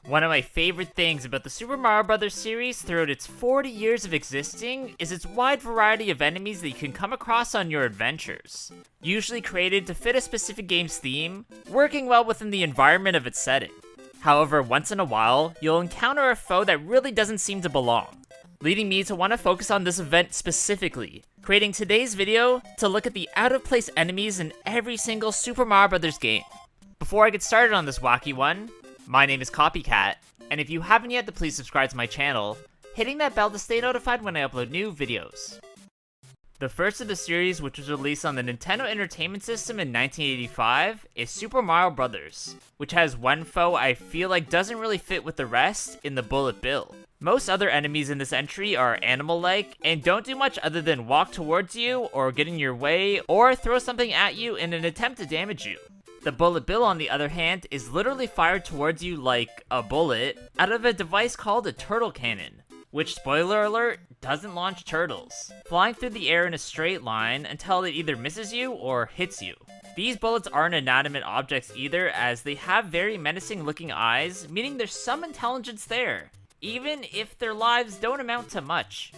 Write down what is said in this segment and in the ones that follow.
One of my favorite things about the Super Mario Bros. Series throughout its 40 years of existing is its wide variety of enemies that you can come across on your adventures. Usually created to fit a specific game's theme, working well within the environment of its setting. However, once in a while, you'll encounter a foe that really doesn't seem to belong, leading me to want to focus on this event specifically, creating today's video to look at the out-of-place enemies in every single Super Mario Bros. Game. Before I get started on this wacky one, my name is Copycat, and if you haven't yet, please subscribe to my channel, hitting that bell to stay notified when I upload new videos. The first of the series, which was released on the Nintendo Entertainment System in 1985, is Super Mario Bros., which has one foe I feel like doesn't really fit with the rest in the Bullet Bill. Most other enemies in this entry are animal-like, and don't do much other than walk towards you, or get in your way, or throw something at you in an attempt to damage you. The Bullet Bill, on the other hand, is literally fired towards you like a bullet out of a device called a turtle cannon, which, spoiler alert, doesn't launch turtles, flying through the air in a straight line until it either misses you or hits you. These bullets aren't inanimate objects either, as they have very menacing looking eyes, meaning there's some intelligence there, even if their lives don't amount to much.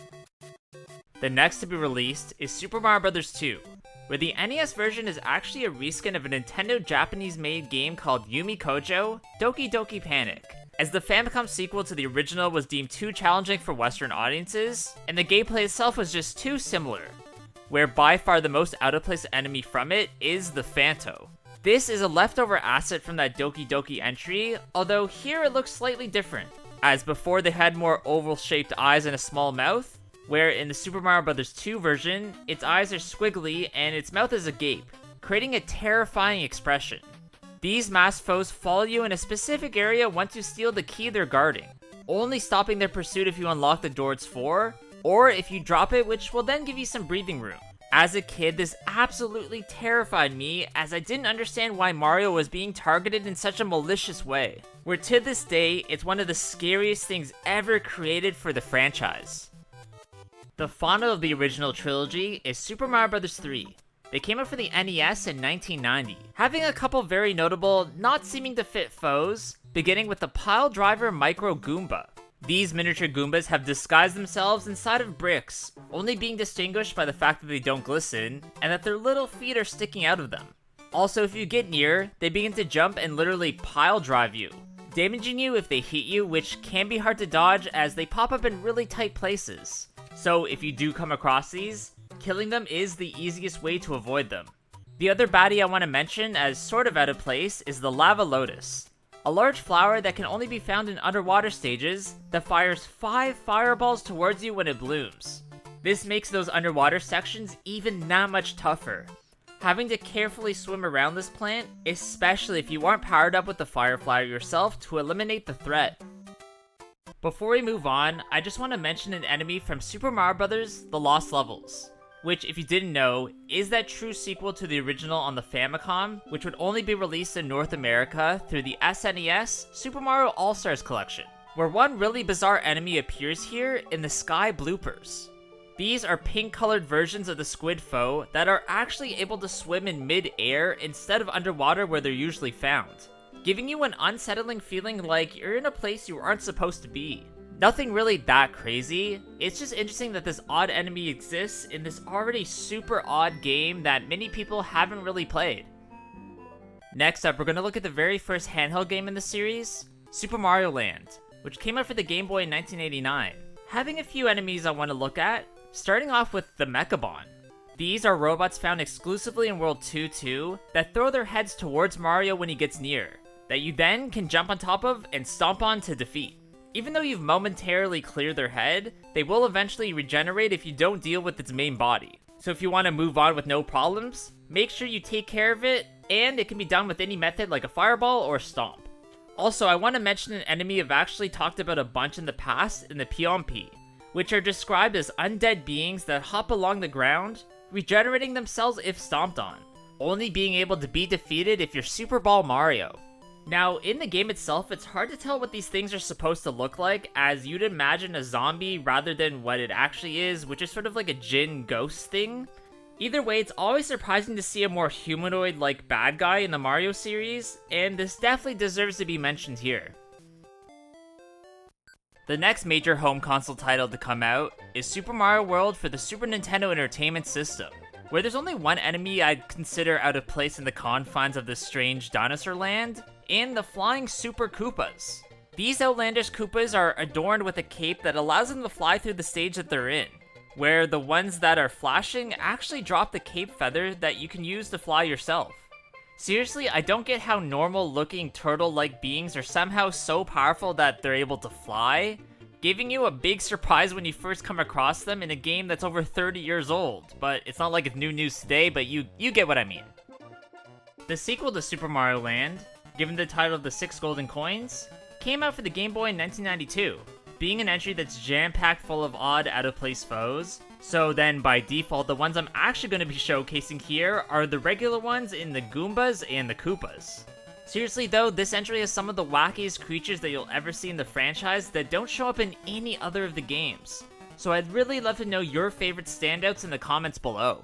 The next to be released is Super Mario Bros. 2, where the NES version is actually a reskin of a Nintendo Japanese-made game called Yumi Kojo Doki Doki Panic, as the Famicom sequel to the original was deemed too challenging for Western audiences, and the gameplay itself was just too similar, where by far the most out-of-place enemy from it is the Phanto. This is a leftover asset from that Doki Doki entry, although here it looks slightly different, as before they had more oval-shaped eyes and a small mouth, where in the Super Mario Bros. 2 version, its eyes are squiggly and its mouth is agape, creating a terrifying expression. These masked foes follow you in a specific area once you steal the key they're guarding, only stopping their pursuit if you unlock the door it's for, or if you drop it, which will then give you some breathing room. As a kid, this absolutely terrified me, as I didn't understand why Mario was being targeted in such a malicious way, where to this day, it's one of the scariest things ever created for the franchise. The final of the original trilogy is Super Mario Bros. 3. They came out for the NES in 1990, having a couple very notable, not seeming to fit foes, beginning with the Pile Driver Micro Goomba. These miniature Goombas have disguised themselves inside of bricks, only being distinguished by the fact that they don't glisten, and that their little feet are sticking out of them. Also, if you get near, they begin to jump and literally pile drive you, damaging you if they hit you, which can be hard to dodge as they pop up in really tight places. So if you do come across these, killing them is the easiest way to avoid them. The other baddie I want to mention as sort of out of place is the Lava Lotus, a large flower that can only be found in underwater stages that fires 5 fireballs towards you when it blooms. This makes those underwater sections even that much tougher, having to carefully swim around this plant, especially if you aren't powered up with the fire flower yourself to eliminate the threat. Before we move on, I just want to mention an enemy from Super Mario Bros. The Lost Levels, which, if you didn't know, is that true sequel to the original on the Famicom, which would only be released in North America through the SNES Super Mario All-Stars Collection, where one really bizarre enemy appears here in the Sky Bloopers. These are pink-colored versions of the squid foe that are actually able to swim in mid-air instead of underwater where they're usually found, giving you an unsettling feeling like you're in a place you aren't supposed to be. Nothing really that crazy, it's just interesting that this odd enemy exists in this already super odd game that many people haven't really played. Next up, we're going to look at the very first handheld game in the series, Super Mario Land, which came out for the Game Boy in 1989. Having a few enemies I want to look at, starting off with the Mechabon. These are robots found exclusively in World 2-2 that throw their heads towards Mario when he gets near, that you then can jump on top of and stomp on to defeat. Even though you've momentarily cleared their head, they will eventually regenerate if you don't deal with its main body. So if you want to move on with no problems, make sure you take care of it, and it can be done with any method like a fireball or stomp. Also, I want to mention an enemy I've actually talked about a bunch in the past in the P.O.M.P., which are described as undead beings that hop along the ground, regenerating themselves if stomped on, only being able to be defeated if you're Super Ball Mario. Now, in the game itself, it's hard to tell what these things are supposed to look like, as you'd imagine a zombie rather than what it actually is, which is sort of like a djinn ghost thing. Either way, it's always surprising to see a more humanoid-like bad guy in the Mario series, and this definitely deserves to be mentioned here. The next major home console title to come out is Super Mario World for the Super Nintendo Entertainment System, where there's only one enemy I'd consider out of place in the confines of this strange dinosaur land, and the Flying Super Koopas. These outlandish Koopas are adorned with a cape that allows them to fly through the stage that they're in, where the ones that are flashing actually drop the cape feather that you can use to fly yourself. Seriously, I don't get how normal-looking turtle-like beings are somehow so powerful that they're able to fly, giving you a big surprise when you first come across them in a game that's over 30 years old. But it's not like it's new news today, but you get what I mean. The sequel to Super Mario Land, given the title of the 6 Golden Coins, came out for the Game Boy in 1992, being an entry that's jam-packed full of odd, out-of-place foes. So then, by default, the ones I'm actually going to be showcasing here are the regular ones in the Goombas and the Koopas. Seriously though, this entry has some of the wackiest creatures that you'll ever see in the franchise that don't show up in any other of the games. So I'd really love to know your favorite standouts in the comments below.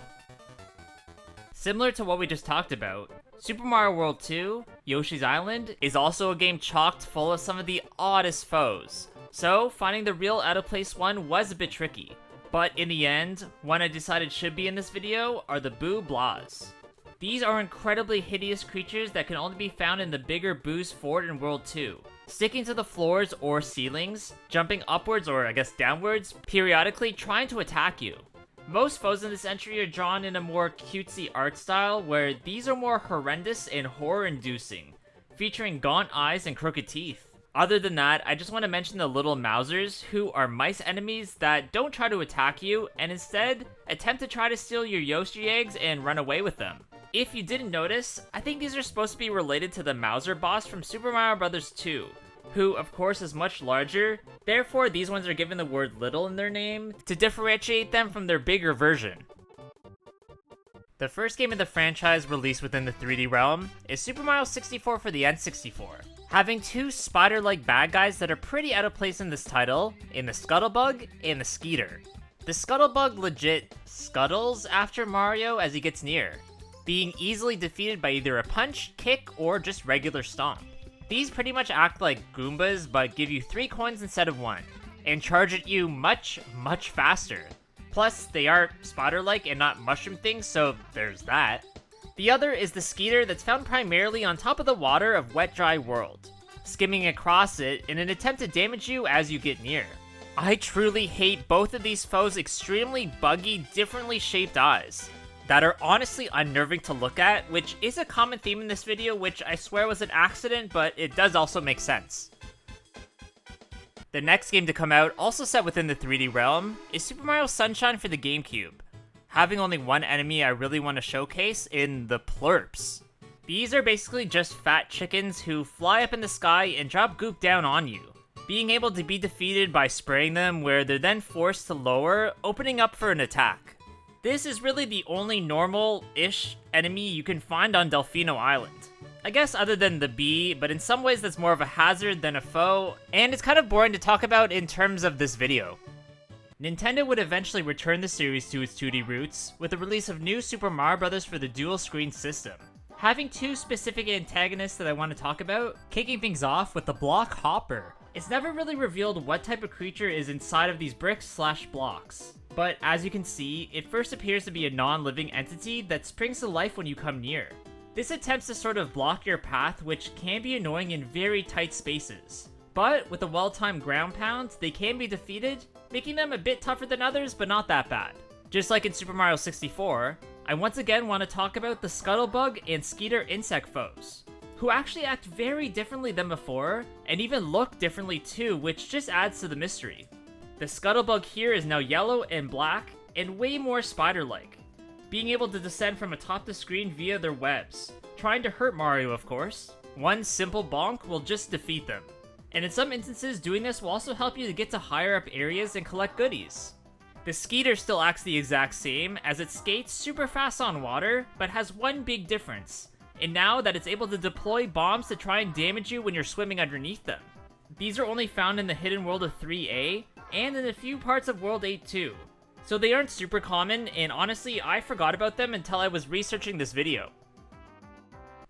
Similar to what we just talked about, Super Mario World 2, Yoshi's Island, is also a game chocked full of some of the oddest foes. So finding the real out-of-place one was a bit tricky. But in the end, one I decided should be in this video are the Boo Blahs. These are incredibly hideous creatures that can only be found in the bigger Boo's fort in World 2, sticking to the floors or ceilings, jumping upwards or I guess downwards, periodically trying to attack you. Most foes in this entry are drawn in a more cutesy art style, where these are more horrendous and horror-inducing, featuring gaunt eyes and crooked teeth. Other than that, I just want to mention the little Mousers, who are mice enemies that don't try to attack you, and instead attempt to try to steal your Yoshi eggs and run away with them. If you didn't notice, I think these are supposed to be related to the Mouser boss from Super Mario Bros. 2, who of course is much larger, therefore these ones are given the word little in their name to differentiate them from their bigger version. The first game of the franchise released within the 3D realm is Super Mario 64 for the N64. Having two spider-like bad guys that are pretty out of place in this title, in the Scuttlebug and the Skeeter. The Scuttlebug legit scuttles after Mario as he gets near, being easily defeated by either a punch, kick, or just regular stomp. These pretty much act like Goombas, but give you 3 coins instead of 1, and charge at you much, much faster. Plus, they are spider-like and not mushroom things, so there's that. The other is the Skeeter that's found primarily on top of the water of Wet Dry World, skimming across it in an attempt to damage you as you get near. I truly hate both of these foes' extremely buggy, differently shaped eyes that are honestly unnerving to look at, which is a common theme in this video, which I swear was an accident, but it does also make sense. The next game to come out, also set within the 3D realm, is Super Mario Sunshine for the GameCube, having only one enemy I really want to showcase in the Plurps. These are basically just fat chickens who fly up in the sky and drop goop down on you, being able to be defeated by spraying them, where they're then forced to lower, opening up for an attack. This is really the only normal-ish enemy you can find on Delfino Island. I guess other than the bee, but in some ways that's more of a hazard than a foe, and it's kind of boring to talk about in terms of this video. Nintendo would eventually return the series to its 2D roots with the release of new Super Mario Bros. For the dual-screen system, having 2 specific antagonists that I want to talk about, kicking things off with the Block Hopper. It's never really revealed what type of creature is inside of these bricks/blocks, but as you can see, it first appears to be a non-living entity that springs to life when you come near. This attempts to sort of block your path, which can be annoying in very tight spaces. But with a well-timed ground pound, they can be defeated, making them a bit tougher than others, but not that bad. Just like in Super Mario 64, I once again want to talk about the Scuttlebug and Skeeter insect foes, who actually act very differently than before, and even look differently too, which just adds to the mystery. The Scuttlebug here is now yellow and black, and way more spider-like, being able to descend from atop the screen via their webs, trying to hurt Mario of course. One simple bonk will just defeat them. And in some instances, doing this will also help you to get to higher up areas and collect goodies. The Skeeter still acts the exact same, as it skates super fast on water, but has one big difference, and now that it's able to deploy bombs to try and damage you when you're swimming underneath them. These are only found in the hidden world of 3A, and in a few parts of World 8 too. So they aren't super common, and honestly, I forgot about them until I was researching this video.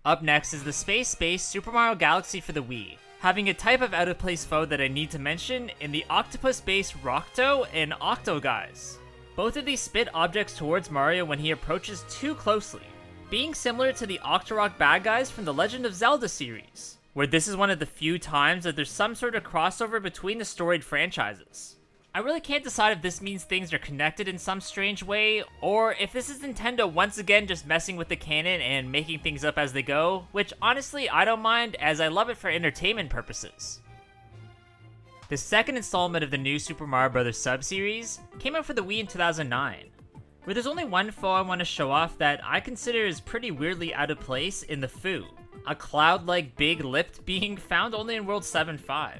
Up next is the Space Super Mario Galaxy for the Wii, having a type of out-of-place foe that I need to mention in the octopus-based Rocto and Octo guys. Both of these spit objects towards Mario when he approaches too closely, being similar to the Octorok bad guys from the Legend of Zelda series, where this is one of the few times that there's some sort of crossover between the storied franchises. I really can't decide if this means things are connected in some strange way, or if this is Nintendo once again just messing with the canon and making things up as they go, which honestly I don't mind as I love it for entertainment purposes. The second installment of the new Super Mario Bros. Sub-series came out for the Wii in 2009, where there's only one foe I want to show off that I consider is pretty weirdly out of place in the Foo, a cloud-like big-lipped being found only in World 7-5.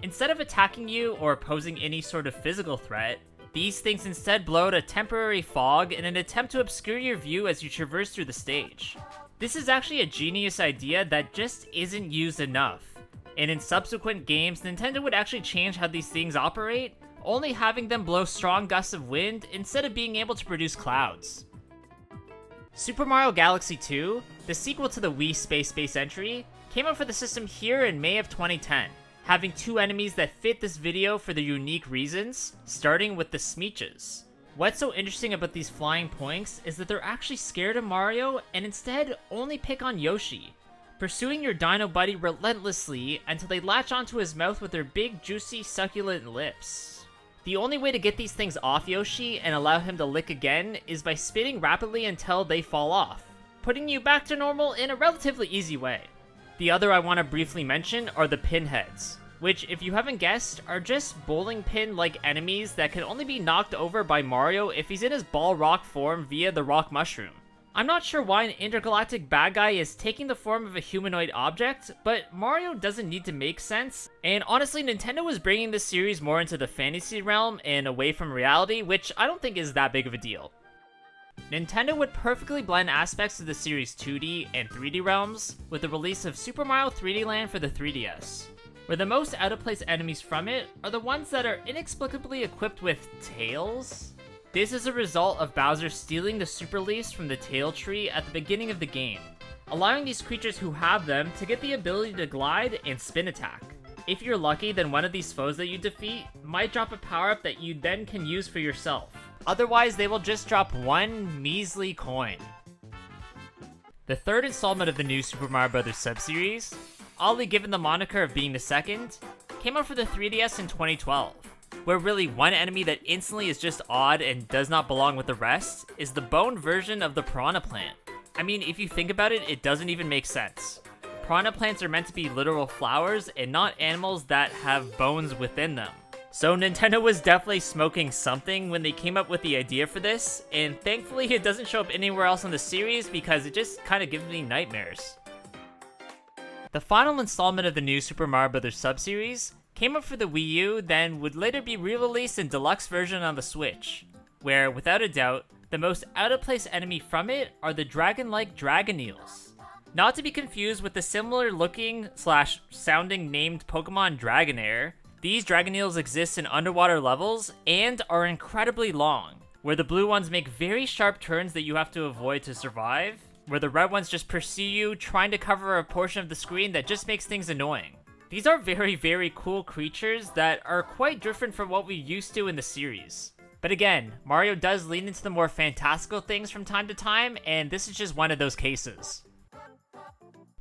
Instead of attacking you or posing any sort of physical threat, these things instead blow out a temporary fog in an attempt to obscure your view as you traverse through the stage. This is actually a genius idea that just isn't used enough, and in subsequent games, Nintendo would actually change how these things operate, only having them blow strong gusts of wind instead of being able to produce clouds. Super Mario Galaxy 2, the sequel to the Wii Space Base entry, came out for the system here in May of 2010, having two enemies that fit this video for their unique reasons, starting with the Smeeches. What's so interesting about these flying points is that they're actually scared of Mario and instead only pick on Yoshi, pursuing your dino buddy relentlessly until they latch onto his mouth with their big, juicy, succulent lips. The only way to get these things off Yoshi and allow him to lick again is by spinning rapidly until they fall off, putting you back to normal in a relatively easy way. The other I want to briefly mention are the pinheads, which, if you haven't guessed, are just bowling pin-like enemies that can only be knocked over by Mario if he's in his ball rock form via the rock mushroom. I'm not sure why an intergalactic bad guy is taking the form of a humanoid object, but Mario doesn't need to make sense, and honestly Nintendo was bringing this series more into the fantasy realm and away from reality, which I don't think is that big of a deal. Nintendo would perfectly blend aspects of the series' 2D and 3D realms with the release of Super Mario 3D Land for the 3DS, where the most out-of-place enemies from it are the ones that are inexplicably equipped with tails. This is a result of Bowser stealing the Super Leaves from the Tail Tree at the beginning of the game, allowing these creatures who have them to get the ability to glide and spin attack. If you're lucky, then one of these foes that you defeat might drop a power-up that you then can use for yourself. Otherwise, they will just drop one measly coin. The third installment of the new Super Mario Bros. Sub-series, oddly given the moniker of being the second, came out for the 3DS in 2012. Where really one enemy that instantly is just odd and does not belong with the rest is the bone version of the Piranha Plant. I mean, if you think about it, it doesn't even make sense. Piranha plants are meant to be literal flowers and not animals that have bones within them. So Nintendo was definitely smoking something when they came up with the idea for this, and thankfully it doesn't show up anywhere else in the series because it just kind of gives me nightmares. The final installment of the new Super Mario Bros. Sub-series came out for the Wii U, then would later be re-released in deluxe version on the Switch, where, without a doubt, the most out-of-place enemy from it are the dragon-like Dragoneels. Not to be confused with the similar looking / sounding named Pokemon Dragonair, these Dragoneels exist in underwater levels and are incredibly long, where the blue ones make very sharp turns that you have to avoid to survive, where the red ones just pursue you, trying to cover a portion of the screen that just makes things annoying. These are very, very cool creatures that are quite different from what we're used to in the series. But again, Mario does lean into the more fantastical things from time to time, and this is just one of those cases.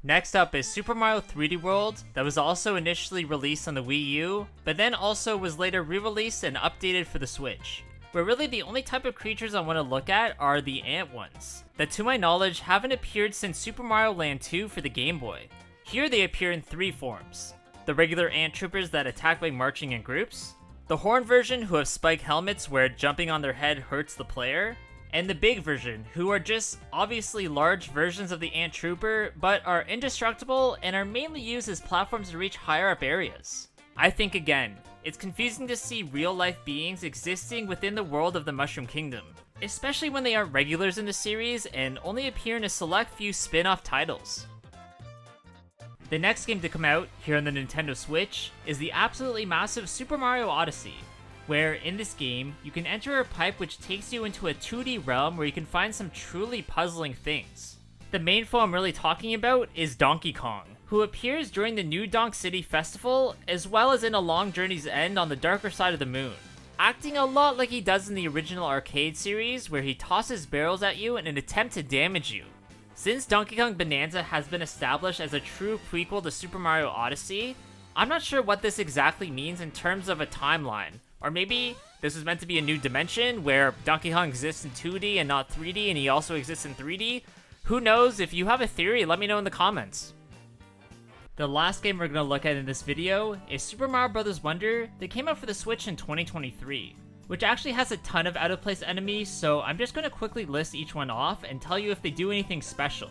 Next up is Super Mario 3D World, that was also initially released on the Wii U, but then also was later re-released and updated for the Switch, where really the only type of creatures I want to look at are the ant ones, that to my knowledge haven't appeared since Super Mario Land 2 for the Game Boy. Here they appear in three forms: the regular ant troopers that attack by marching in groups, the horn version who have spike helmets where jumping on their head hurts the player, and the big version who are just obviously large versions of the ant trooper but are indestructible and are mainly used as platforms to reach higher up areas. I think again, it's confusing to see real life beings existing within the world of the Mushroom Kingdom, especially when they aren't regulars in the series and only appear in a select few spin-off titles. The next game to come out here on the Nintendo Switch is the absolutely massive Super Mario Odyssey, where in this game, you can enter a pipe which takes you into a 2D realm where you can find some truly puzzling things. The main foe I'm really talking about is Donkey Kong, who appears during the New Donk City Festival, as well as in A Long Journey's End on the darker side of the moon, acting a lot like he does in the original arcade series, where he tosses barrels at you in an attempt to damage you. Since Donkey Kong Bonanza has been established as a true prequel to Super Mario Odyssey, I'm not sure what this exactly means in terms of a timeline, or maybe this is meant to be a new dimension where Donkey Kong exists in 2D and not 3D, and he also exists in 3D. Who knows? If you have a theory, let me know in the comments. The last game we're going to look at in this video is Super Mario Bros. Wonder that came out for the Switch in 2023, which actually has a ton of out-of-place enemies, so I'm just going to quickly list each one off and tell you if they do anything special.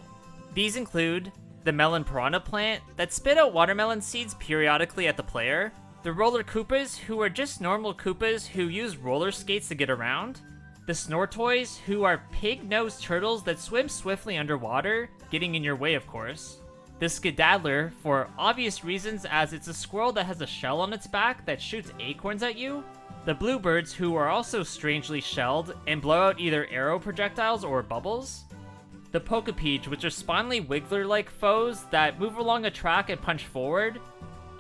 These include the Melon Piranha plant that spit out watermelon seeds periodically at the player, the Roller Koopas, who are just normal Koopas who use roller skates to get around, the Snortoys, who are pig-nosed turtles that swim swiftly underwater, getting in your way of course, the Skedaddler, for obvious reasons as it's a squirrel that has a shell on its back that shoots acorns at you, the Bluebirds, who are also strangely shelled and blow out either arrow projectiles or bubbles, the Pokepeach, which are spinally Wiggler-like foes that move along a track and punch forward,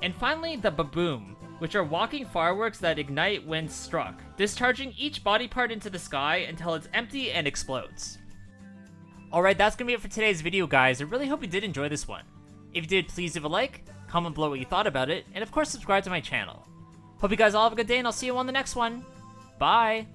and finally the Baboom, which are walking fireworks that ignite when struck, discharging each body part into the sky until it's empty and explodes. Alright, that's gonna be it for today's video, guys. I really hope you did enjoy this one. If you did, please leave a like, comment below what you thought about it, and of course subscribe to my channel. Hope you guys all have a good day, and I'll see you on the next one. Bye!